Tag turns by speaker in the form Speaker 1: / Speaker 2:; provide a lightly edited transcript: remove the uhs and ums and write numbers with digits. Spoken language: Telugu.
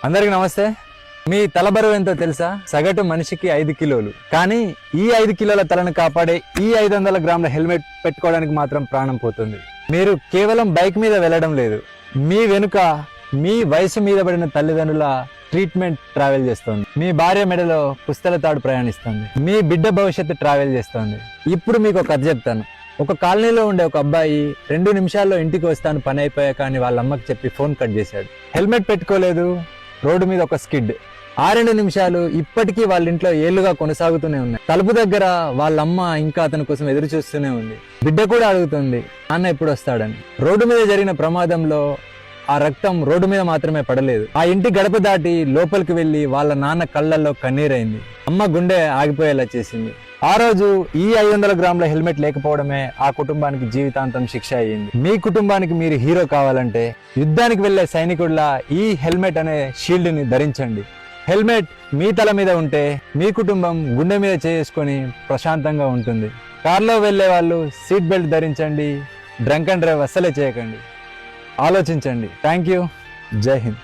Speaker 1: అందరికి నమస్తే. మీ తల బరువు ఎంతో తెలుసా? సగటు మనిషికి 5 కిలోలు. కానీ ఈ 5 కిలోల తలను కాపాడే ఈ 500 గ్రాముల హెల్మెట్ పెట్టుకోవడానికి మాత్రం ప్రాణం పోతుంది. మీరు కేవలం బైక్ మీద వెళ్ళడం లేదు, మీ వెనుక మీ వయసు మీద పడిన తల్లిదండ్రుల ట్రీట్మెంట్ ట్రావెల్ చేస్తుంది. మీ భార్య మెడలో పుస్తల తాడు ప్రయాణిస్తుంది. మీ బిడ్డ భవిష్యత్తు ట్రావెల్ చేస్తుంది. ఇప్పుడు మీకు ఒక కథ చెప్తాను. ఒక కాలనీలో ఉండే ఒక అబ్బాయి 2 నిమిషాల్లో ఇంటికి వస్తాను పని అయిపోయాక అని వాళ్ళ అమ్మకి చెప్పి ఫోన్ కట్ చేశాడు. హెల్మెట్ పెట్టుకోలేదు, రోడ్డు మీద ఒక స్కిడ్. ఆ 2 నిమిషాలు ఇప్పటికీ వాళ్ళ ఇంట్లో ఏళ్లుగా కొనసాగుతూనే ఉన్నాయి. తలుపు దగ్గర వాళ్ళ అమ్మ ఇంకా అతని కోసం ఎదురు చూస్తూనే ఉంది. బిడ్డ కూడా అడుగుతుంది, నాన్న ఎప్పుడు వస్తాడని. రోడ్డు మీద జరిగిన ప్రమాదంలో ఆ రక్తం రోడ్డు మీద మాత్రమే పడలేదు, ఆ ఇంటి గడప దాటి లోపలికి వెళ్లి వాళ్ళ నాన్న కళ్ళల్లో కన్నీరైంది. అమ్మ గుండె ఆగిపోయేలా చేసింది. ఆ రోజు ఈ 500 గ్రాముల హెల్మెట్ లేకపోవడమే ఆ కుటుంబానికి జీవితాంతం శిక్ష అయ్యింది. మీ కుటుంబానికి మీరు హీరో కావాలంటే యుద్ధానికి వెళ్లే సైనికుడిలా ఈ హెల్మెట్ అనే షీల్డ్ ని ధరించండి. హెల్మెట్ మీ తల మీద ఉంటే మీ కుటుంబం గుండె మీద చేసుకొని ప్రశాంతంగా ఉంటుంది. కార్లో వెళ్లే వాళ్ళు సీట్ బెల్ట్ ధరించండి. డ్రంక్ అండ్ డ్రైవ్ అస్సలే చేయకండి. ఆలోచించండి. Thank you. జై హింద్.